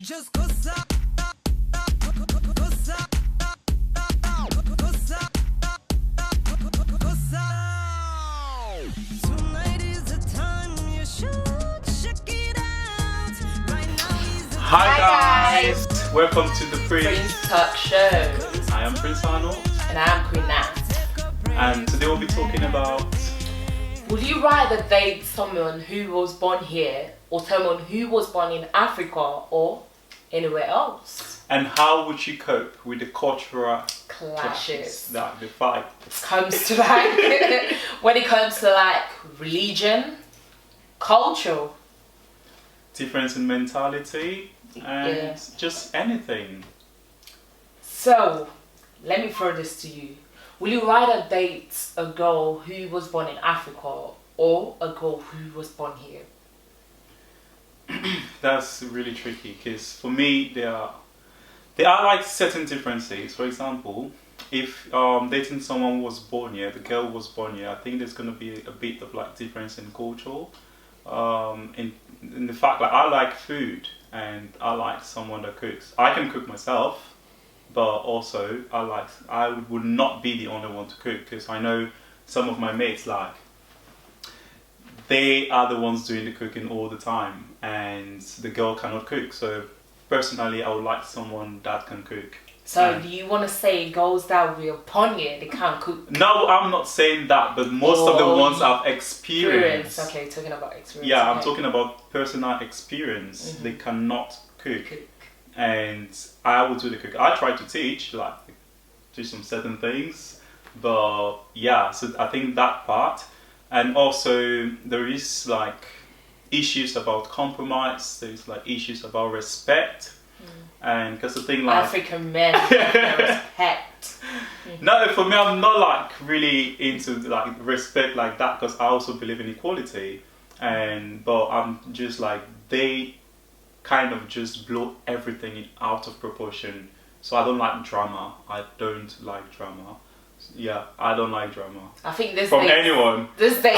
Just goza, goza, goza. Tonight is the time you should check it out. Right now is the Hi guys, welcome to the The.Prince.Talk.Show. I am Prince Arnold, And I'm Queen Nat. and today we'll be talking about Would you rather date someone who was born here or someone who was born in Africa or anywhere else? and how would you cope with the cultural Clashes. that we fight. Comes to like when it comes to like religion, culture. Difference in mentality and Yeah. just anything. So let me throw this to you. Will you rather date a girl who was born in Africa or a girl who was born here? That's really tricky because for me there are like certain differences. For example, if dating someone who was born here, the girl was born here, I think there's gonna be a bit of like difference in culture. In the fact like I like food and I like someone that cooks. I can cook myself, but also I would not be the only one to cook because I know some of my mates like they are the ones doing the cooking all the time and the girl cannot cook. So personally I would like someone that can cook. So do you want to say girls that were born here, they can't cook? No, I'm not saying that, but most of the ones I've experienced. Okay, talking about experience. Yeah, I'm okay. talking about personal experience. Mhm. They cannot cook. Cook. And I will do the cooking. I try to teach some certain things, but yeah, so I think that part. And also there is like issues about compromise, there's like issues about respect. And because the thing like African men have respect. no, for me I'm not like really into like respect like that because I also believe in equality, but I'm just like they kind of just blow everything out of proportion. So I don't like drama. I don't like drama. Yeah, I don't like drama. I think this From day, anyone. This day,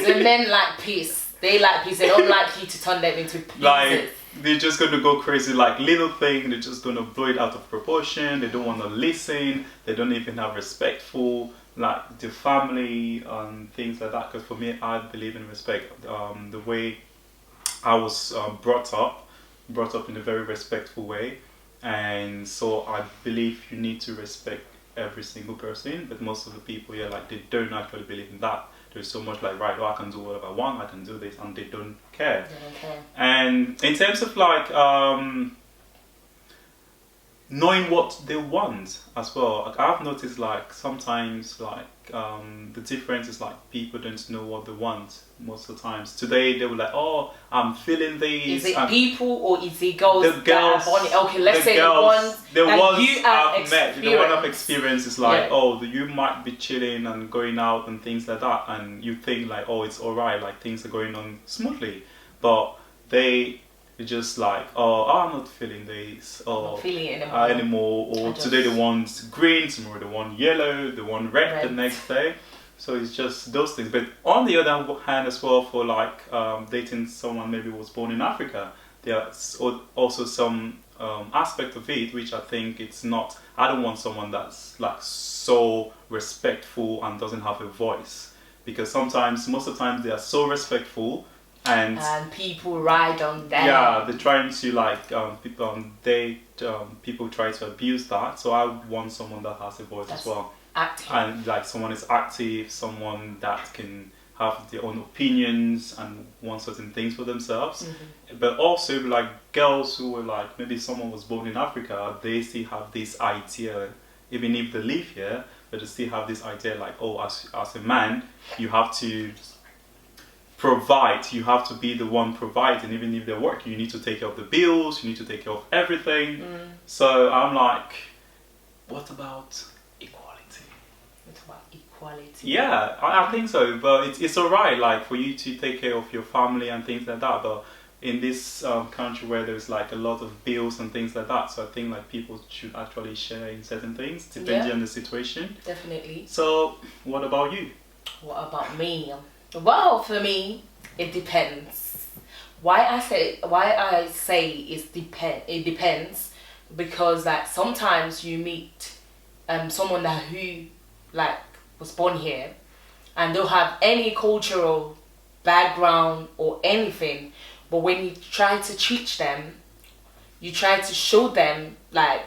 the men like peace. They like peace. They don't like you to turn them into pieces. Like they're just gonna go crazy like little thing, they're just gonna blow it out of proportion, they don't wanna listen, they don't even have respect for like the family and things like that. Because for me I believe in respect. The way I was brought up in a very respectful way, and so I believe you need to respect every single person, but most of the people here like they don't actually believe in that. There's so much like right, I can do whatever I want, I can do this, and they don't care. They don't care. And in terms of like knowing what they want as well, like I've noticed like sometimes like the difference is like people don't know what they want most of the times. Today they were like, oh, I'm feeling these. Is it people or is it girls the that girls, are born here? Okay, let's the say girls, the the ones ones that you have I've met, the one I've experienced. experienced is like, Yeah. oh, you might be chilling and going out and things like that, and you think like, oh, it's alright, like things are going on smoothly, but they just like, oh, I'm not feeling this, I'm or not feeling it anymore. or I just- today they want green, tomorrow they want yellow, they want red the Red. next day. So it's just those things. But on the other hand as well, for like dating someone maybe who was born in Africa, there's also some aspect of it which I think it's not. I don't want someone that's like so respectful and doesn't have a voice, because most of the time they are so respectful and people ride on them. yeah, they're trying to like people try to abuse that. So I want someone that has a voice That's as well. active. And like someone is active, someone that can have their own opinions and want certain things for themselves. Mm-hmm. But also like girls who were like, maybe someone was born in Africa, they still have this idea, even if they live here, but they still have this idea like, oh, as a man, you have to provide, you have to be the one providing. Even if they're working, you need to take care of the bills, you need to take care of everything. So I'm like, what about equality? It's about equality. Yeah, I think so, but it's alright like for you to take care of your family and things like that, but in this country where there's like a lot of bills and things like that, so I think like people should actually share in certain things depending on the situation. Definitely. So what about you? What about me? Well, for me, it depends. Why I say it depends, because like sometimes you meet someone that who like was born here, and don't have any cultural background or anything, but when you try to teach them, you try to show them like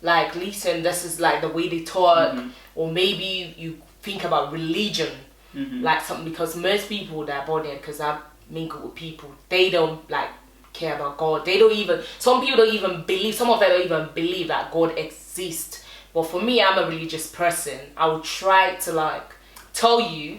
listen, this is like the way they talk, or maybe you think about religion, like something, because most people that are born here, because I mingle with people, they don't like care about God. They don't even, some people don't even believe, some of them don't even believe that God exists. But for me, I'm a religious person. I will try to like tell you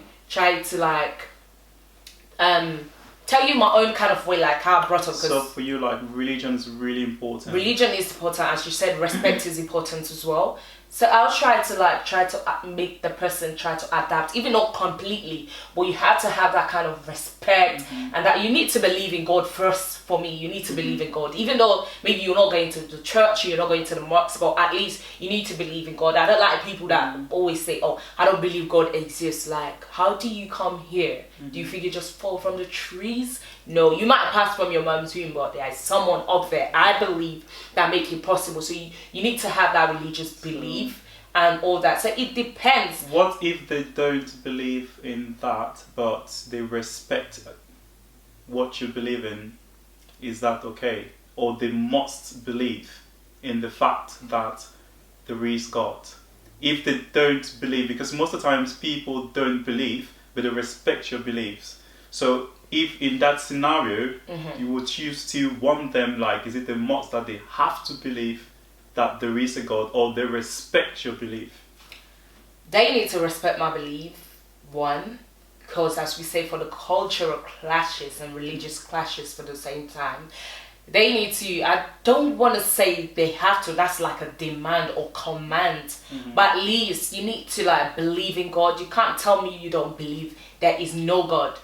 my own kind of way, like how I brought up. So for you, like, religion is really important. Religion is important, as you said. Respect is important as well. So I'll try to make the person try to adapt, even not completely, but you have to have that kind of respect, and that you need to believe in God first. For me, you need to believe in God, even though maybe you're not going to the church, you're not going to the mosque, but at least you need to believe in God. I don't like people that always say, "Oh, I don't believe God exists." Like, how do you come here? Do you think you just fall from the trees? No, you might pass from your mom's womb, but there is someone up there, I believe, that make it possible. So you need to have that religious belief and all that. So it depends. What if they don't believe in that, but they respect what you believe in? Is that okay? Or they must believe in the fact that there is God? If they don't believe, because most of the times people don't believe, but they respect your beliefs. So if in that scenario, you would choose to want them, like, is it a must that they have to believe that there is a God, or they respect your belief? They need to respect my belief, one, because as we say, for the cultural clashes and religious clashes for the same time, they need to, I don't want to say they have to, that's like a demand or command, but at least you need to like believe in God. You can't tell me you don't believe there is no God.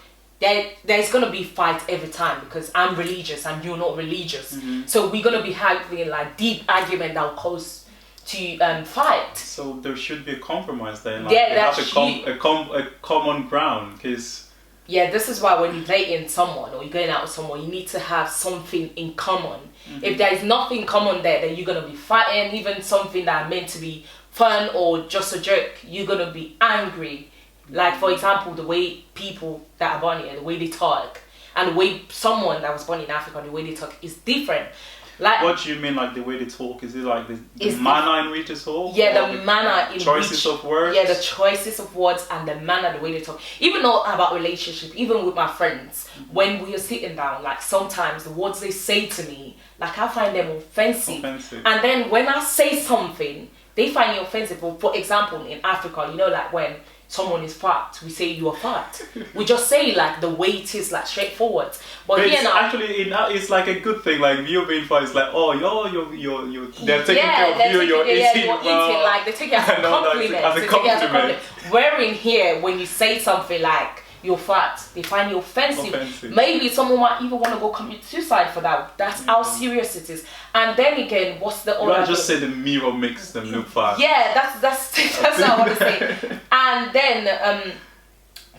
There's going to be fight every time, because I'm religious and you're not religious. So we're going to be having like deep argument that will cause to fight. So there should be a compromise then. Like, Yeah, they that's have a common ground, because yeah, this is why when you're dating someone or you're going out with someone, you need to have something in common. If there is nothing in common there, then you're going to be fighting. Even something that meant to be fun or just a joke, you're going to be angry. Like, for example, the way people that are born here, the way they talk, and the way someone that was born in Africa, the way they talk is different. Like, what do you mean, like the way they talk? Is it like the manner in which they talk? Yeah, the manner in choices of words. Yeah, the choices of words and the manner, the way they talk. Even though about relationship, even with my friends, when we are sitting down, like sometimes the words they say to me, like I find them offensive. And then when I say something, they find it offensive. For example, in Africa, you know, like when someone is fat, we say you are fat. We just say like the way it is, like straightforward. But here now, actually, it's like a good thing. Like you being fat is like, oh, you're they're taking care of you. You're eating well. Like they take it as a compliment. Wherein here, when you say something like you're fat, they find you offensive. Maybe someone might even want to go commit suicide for that. That's how serious it is. And then again, what's the other? I just say the mirror makes them look fat. Yeah, that's what I want to say. And then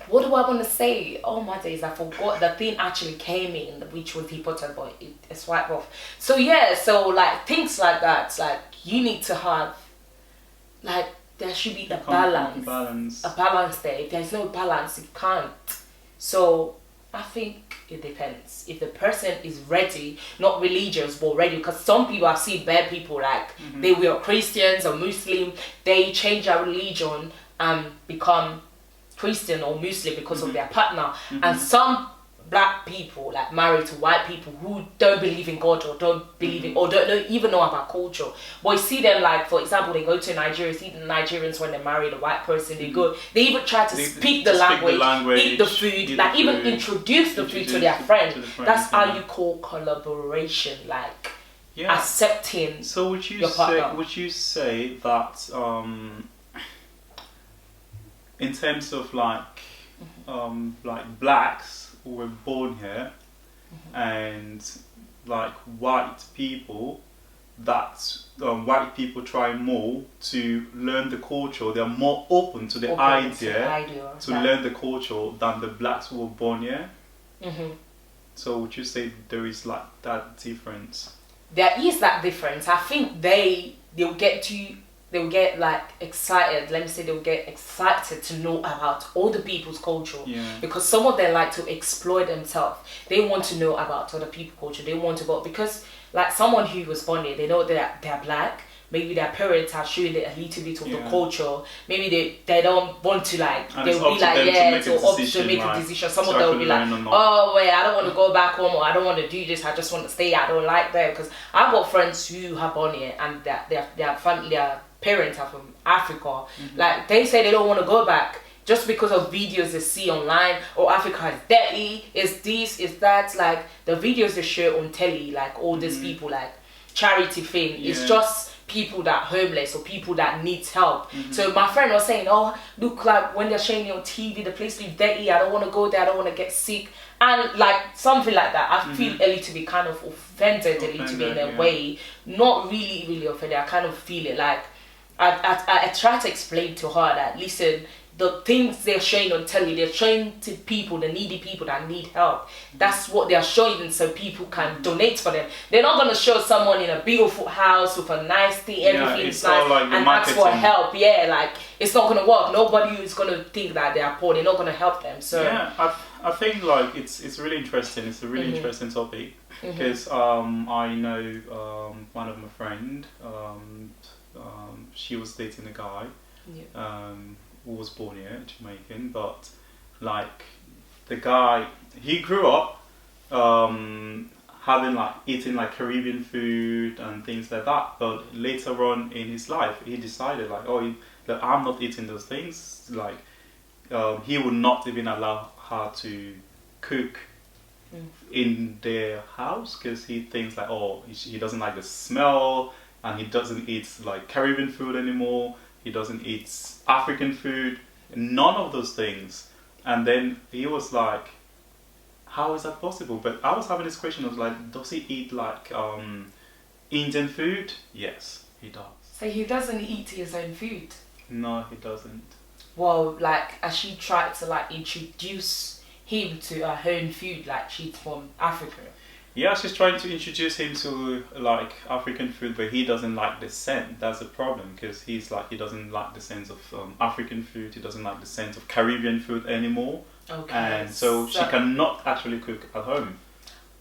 what do I want to say? Oh my days, I forgot. The thing actually came in, which was important, but it swiped off. So yeah, so like things like that, like you need to have, like there should be a balance. A balance there. If there's no balance, you can't. So I think it depends. If the person is ready, not religious, but ready, because some people, I see bad people, like they were Christians or Muslim, they change their religion and become Christian or Muslim because of their partner. And some black people, like married to white people who don't believe in God or don't believe in, or don't even know about culture. But you see them, like for example, they go to Nigeria, see the Nigerians when they marry a white person, they even try to speak the language, eat the food, like even introduce the food to their friend. That's how you call collaboration, like accepting. So would you say that in terms of like blacks who were born here and like white people, that white people try more to learn the culture, they're more open to the idea to learn the culture than the blacks who were born here? So would you say there is like that difference? There is that difference. I think they'll get like excited. Let me say they'll get excited to know about other people's culture. Yeah. Because some of them like to exploit themselves. They want to know about other people's culture. They want to go because like someone who was born here, they know that they're black. Maybe their parents are showing a little bit of the culture. Maybe they don't want to like. And They'll be like, yeah, to make like, a decision. Some of them will be like, oh wait, I don't want to go back home, or I don't want to do this. I just want to stay. I don't like that because I've got friends who have born here and their family, their parents are from Africa. Like they say they don't want to go back just because of videos they see online. Or Africa is dirty. Is this? Is that? Like the videos they show on telly, like all these people, like charity thing. Yeah. It's just people that are homeless or people that needs help. So my friend was saying, oh, look, like when they're showing you on TV, the place is dirty, I don't want to go there, I don't want to get sick, and like something like that. I feel a little bit kind of offended a little bit in a way. Not really offended. I kind of feel it like I try to explain to her that, listen, the things they're showing on telly, they're showing to people, the needy people that need help. That's what they're showing so people can donate for them. They're not going to show someone in a beautiful house with a nice thing, everything's nice, like and ask for help. Yeah, like, it's not going to work. Nobody is going to think that they are poor. They're not going to help them. So yeah, I think like it's really interesting. It's a really interesting topic because I know one of my friend, she was dating a guy. Who was born here, Jamaican, but like the guy, he grew up having like eating like Caribbean food and things like that, but later on in his life he decided like, that I'm not eating those things. Like he would not even allow her to cook in their house because he thinks like, he doesn't like the smell, and he doesn't eat like Caribbean food anymore. He doesn't eat African food, none of those things. And then he was like, how is that possible? But I was having this question, I was like, does he eat like Indian food? Yes, he does. So he doesn't eat his own food? No, he doesn't. Well, like, as she tried to like introduce him to her own food, like she's from Africa. Yeah, she's trying to introduce him to like African food, but he doesn't like the scent. That's the problem, because he doesn't like the scent of African food. He doesn't like the scent of Caribbean food anymore. Okay. And so she cannot actually cook at home.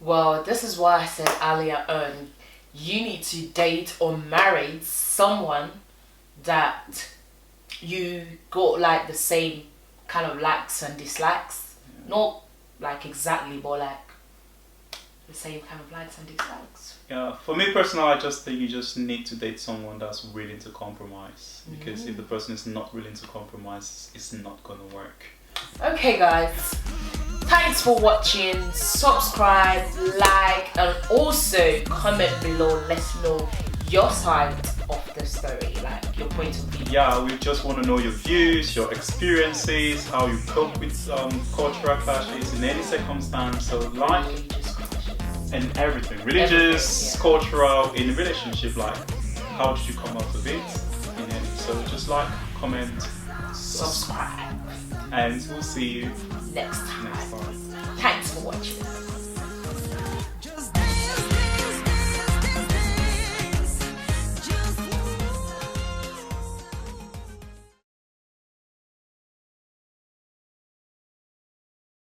Well, this is why I said earlier on, you need to date or marry someone that you got like the same kind of likes and dislikes. Yeah. Not like exactly, but like the same kind of likes and dislikes. Yeah, for me personally, I just think you just need to date someone that's willing to compromise. Because if the person is not willing to compromise, it's not going to work. Okay guys, thanks for watching. Subscribe, like, and also comment below. Let's know your side of the story, like your point of view. Yeah, we just want to know your views, your experiences, how you cope with cultural clashes in any circumstance. So like and everything, religious, cultural, in a relationship, like how did you come out of it? So just like, comment, subscribe, and we'll see you next time.